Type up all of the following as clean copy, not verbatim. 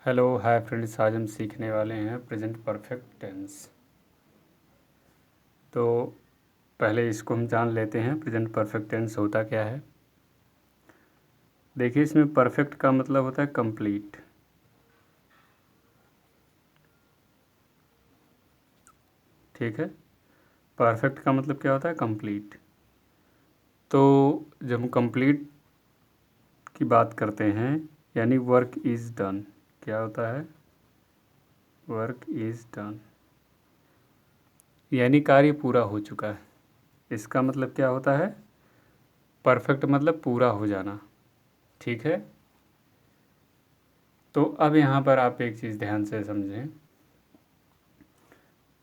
Hello hi friends, आज हम सीखने वाले हैं प्रेजेंट परफेक्ट टेंस। तो पहले इसको हम जान लेते हैं प्रेजेंट परफेक्ट टेंस होता क्या है। देखिए, इसमें परफेक्ट का मतलब होता है कंप्लीट। ठीक है, परफेक्ट का मतलब क्या होता है? कंप्लीट। तो जब हम कंप्लीट की बात करते हैं यानी वर्क इज़ डन, क्या होता है? वर्क इज़ डन यानी कार्य पूरा हो चुका है। इसका मतलब क्या होता है? परफेक्ट मतलब पूरा हो जाना। ठीक है, तो अब यहाँ पर आप एक चीज़ ध्यान से समझें,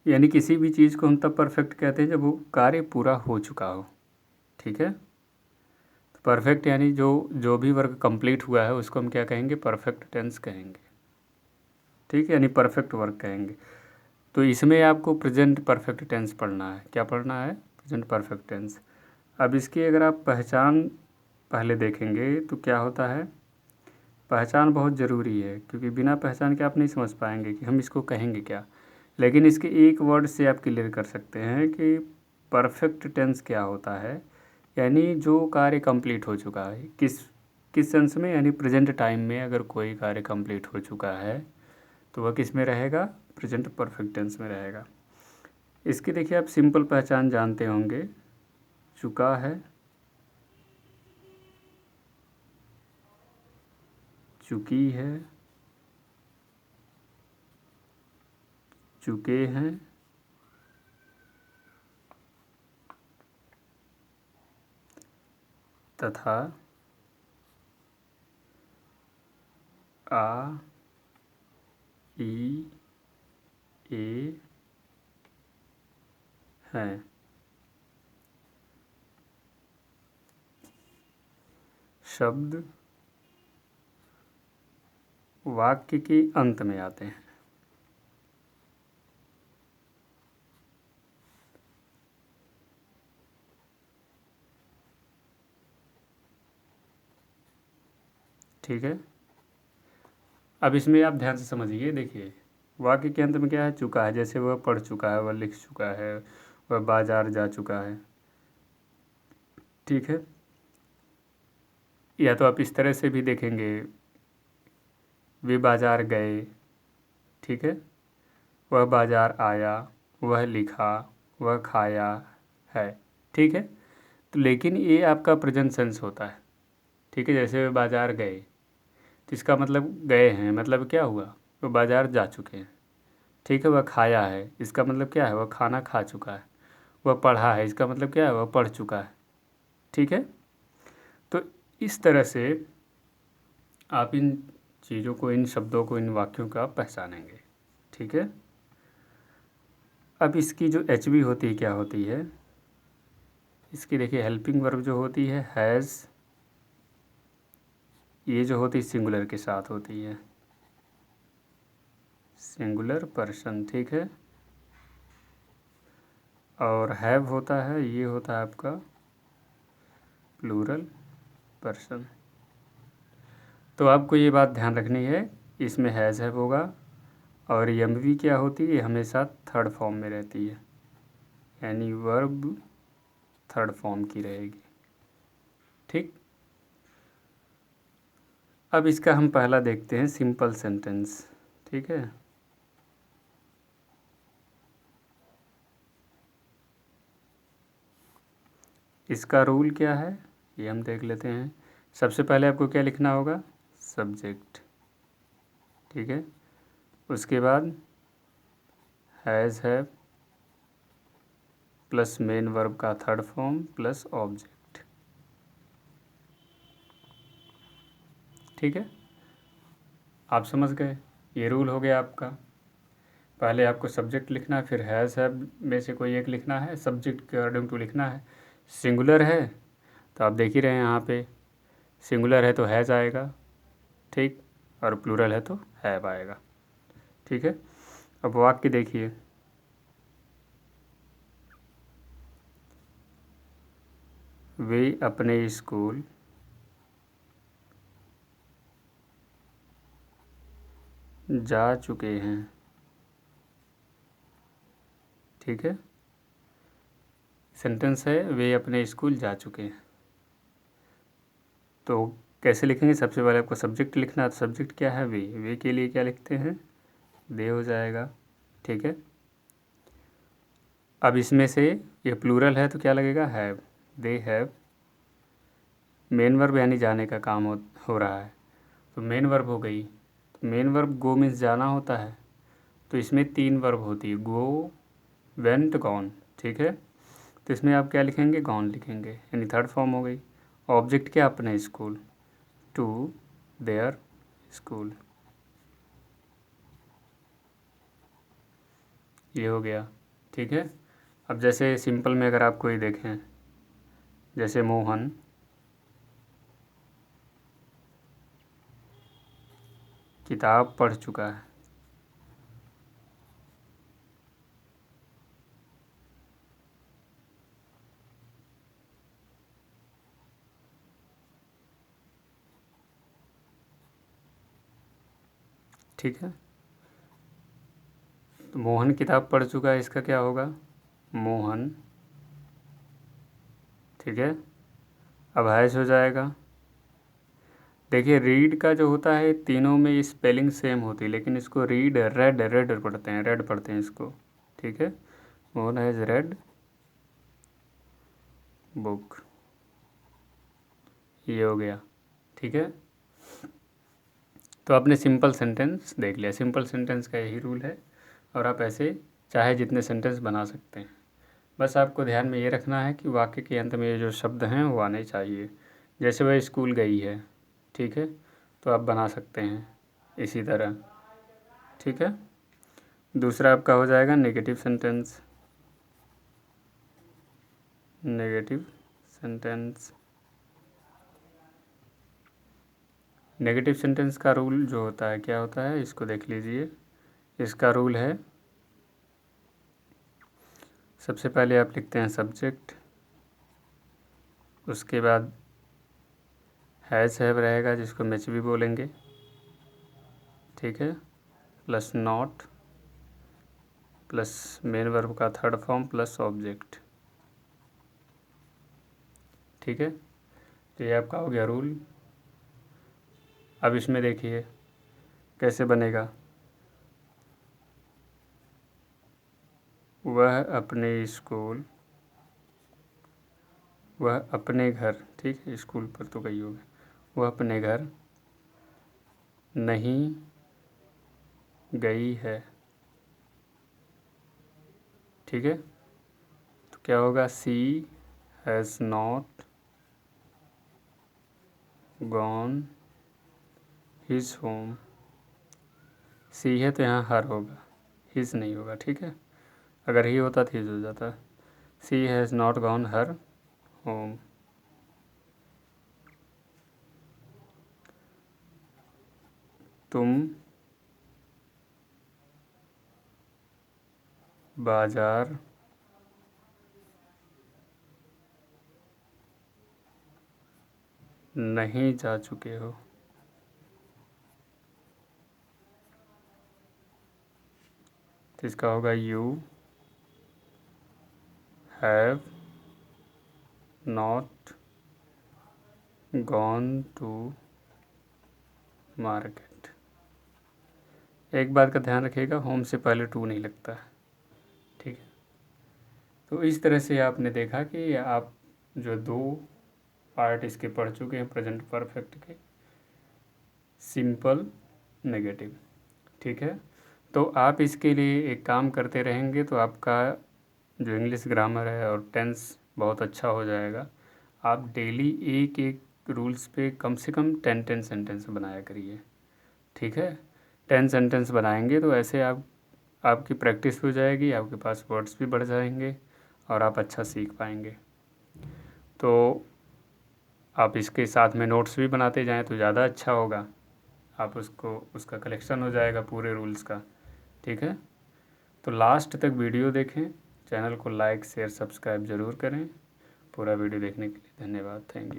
यानी किसी भी चीज़ को हम तब परफेक्ट कहते हैं जब वो कार्य पूरा हो चुका हो। ठीक है, तो परफेक्ट यानी जो जो भी वर्क कंप्लीट हुआ है उसको हम क्या कहेंगे? परफेक्ट टेंस कहेंगे। ठीक है, यानी परफेक्ट वर्क कहेंगे। तो इसमें आपको प्रेजेंट परफेक्ट टेंस पढ़ना है। क्या पढ़ना है? Present perfect tense. अब इसकी अगर आप पहचान पहले देखेंगे तो क्या होता है? पहचान बहुत ज़रूरी है, क्योंकि बिना पहचान के आप नहीं समझ पाएंगे कि हम इसको कहेंगे क्या। लेकिन इसके एक वर्ड से आप क्लियर कर सकते हैं कि परफेक्ट टेंस क्या होता है। यानी जो कार्य कंप्लीट हो चुका है, किस किस सेंस में? यानी प्रेजेंट टाइम में अगर कोई कार्य कंप्लीट हो चुका है तो वह किस में रहेगा? प्रेजेंट परफेक्ट टेंस में रहेगा। इसकी देखिए आप सिंपल पहचान जानते होंगे। चुका है, चुकी है, चुके हैं, तथा आ, ई, ए, हैं। शब्द वाक्य के अंत में आते हैं। ठीक है, अब इसमें आप ध्यान से समझिए। देखिए, वाक्य के अंत में क्या है? चुका है। जैसे वह पढ़ चुका है, वह लिख चुका है, वह बाजार जा चुका है। ठीक है, या तो आप इस तरह से भी देखेंगे, वे बाजार गए। ठीक है, वह बाजार आया, वह लिखा, वह खाया है। ठीक है, तो लेकिन ये आपका प्रेजेंट सेंस होता है। ठीक है, जैसे वे बाजार गए तो इसका मतलब गए हैं, मतलब क्या हुआ? वो बाजार जा चुके हैं। ठीक है, वह खाया है, इसका मतलब क्या है? वह खाना खा चुका है। वह पढ़ा है, इसका मतलब क्या है? वह पढ़ चुका है। ठीक है, तो इस तरह से आप इन चीज़ों को, इन शब्दों को, इन वाक्यों का पहचानेंगे। ठीक है, अब इसकी जो एच बी होती है क्या होती है? इसकी देखिए हेल्पिंग वर्ब जो होती है हैज़, ये जो होती है सिंगुलर के साथ होती है, सिंगुलर पर्सन। ठीक है, और हैव होता है, ये होता है आपका प्लूरल पर्सन। तो आपको ये बात ध्यान रखनी है, इसमें हैज़ हैव होगा, और एम वी क्या होती है? हमेशा थर्ड फॉर्म में रहती है, यानी वर्ब थर्ड फॉर्म की रहेगी। ठीक, अब इसका हम पहला देखते हैं सिंपल सेंटेंस। ठीक है, इसका रूल क्या है ये हम देख लेते हैं। सबसे पहले आपको क्या लिखना होगा? सब्जेक्ट। ठीक है, उसके बाद has have plus main verb का थर्ड फॉर्म प्लस ऑब्जेक्ट। ठीक है, आप समझ गए, ये रूल हो गया आपका। पहले आपको सब्जेक्ट लिखना है, फिर हैज़ हैव में से कोई एक लिखना है, सब्जेक्ट के अकॉर्डिंग टू लिखना है। सिंगुलर है तो आप देख ही रहे हैं, यहाँ पे सिंगुलर है तो हैज़ आएगा। ठीक, और प्लूरल है तो हैव आएगा। ठीक है, अब वाक्य देखिए, वे अपने स्कूल, जा चुके हैं, ठीक है। सेंटेंस है वे अपने स्कूल जा चुके हैं। तो कैसे लिखेंगे? सबसे पहले आपको सब्जेक्ट लिखना है। तो सब्जेक्ट क्या है? वे के लिए क्या लिखते हैं? दे हो जाएगा, ठीक है। अब इसमें से ये प्लूरल है तो क्या लगेगा? Have. They have. Main verb यानी जाने का काम हो रहा है, तो मेन वर्ब हो गई। तो मेन वर्ब गो मीन्स जाना होता है, तो इसमें 3 वर्ब होती है, गो, वेंट, गॉन, ठीक है। तो इसमें आप क्या लिखेंगे? गॉन लिखेंगे, यानी थर्ड फॉर्म हो गई। ऑब्जेक्ट क्या? अपने स्कूल, टू देयर स्कूल, ये हो गया, ठीक है। अब जैसे सिंपल में अगर आप कोई देखें, जैसे मोहन किताब पढ़ चुका है, ठीक है। तो मोहन किताब पढ़ चुका है, इसका क्या होगा? मोहन, ठीक है। अब हैश हो जाएगा। देखिए रीड का जो होता है तीनों में स्पेलिंग सेम होती है, लेकिन इसको रीड रेड रेड पढ़ते हैं, रेड पढ़ते हैं इसको, ठीक है। मोहन हैज़ रेड बुक, ये हो गया, ठीक है। तो आपने सिंपल सेंटेंस देख लिया। सिंपल सेंटेंस का यही रूल है, और आप ऐसे चाहे जितने सेंटेंस बना सकते हैं। बस आपको ध्यान में ये रखना है कि वाक्य के अंत में ये जो शब्द हैं वो आने चाहिए। जैसे वह स्कूल गई है, ठीक है, तो आप बना सकते हैं इसी तरह, ठीक है। दूसरा आपका हो जाएगा negative sentence. Negative sentence, negative sentence का रूल जो होता है क्या होता है, इसको देख लीजिए। इसका रूल है, सबसे पहले आप लिखते हैं सब्जेक्ट, उसके बाद हैज़ हैव रहेगा जिसको मैच भी बोलेंगे, ठीक है, plus not, plus main verb का थर्ड फॉर्म, प्लस ऑब्जेक्ट, ठीक है। तो ये आपका हो गया रूल। अब इसमें देखिए कैसे बनेगा। वह अपने स्कूल, वह अपने घर, ठीक है, स्कूल पर तो गई होगी। वह अपने घर नहीं गई है, ठीक है। तो क्या होगा? She has not gone his home. She है तो यहाँ हर होगा, हिज नहीं होगा, ठीक है। अगर ही होता तो हिज हो जाता। She has not gone her home. तुम बाजार नहीं जा चुके हो। तो इसका होगा you have not gone to market. एक बात का ध्यान रखिएगा, होम से पहले टू नहीं लगता है, ठीक है। तो इस तरह से आपने देखा कि आप जो 2 पार्ट इसके पढ़ चुके हैं प्रेजेंट परफेक्ट के, सिंपल, नेगेटिव, ठीक है। तो आप इसके लिए एक काम करते रहेंगे तो आपका जो इंग्लिश ग्रामर है और टेंस बहुत अच्छा हो जाएगा। आप डेली एक एक रूल्स पे कम से कम 10 सेंटेंस बनाया करिए, ठीक है। 10 सेंटेंस बनाएंगे तो ऐसे आपकी प्रैक्टिस हो जाएगी, आपके पास वर्ड्स भी बढ़ जाएंगे और आप अच्छा सीख पाएंगे। तो आप इसके साथ में नोट्स भी बनाते जाएं तो ज़्यादा अच्छा होगा, आप उसका कलेक्शन हो जाएगा पूरे रूल्स का, ठीक है। तो लास्ट तक वीडियो देखें, चैनल को लाइक शेयर सब्सक्राइब ज़रूर करें। पूरा वीडियो देखने के लिए धन्यवाद, थैंक यू।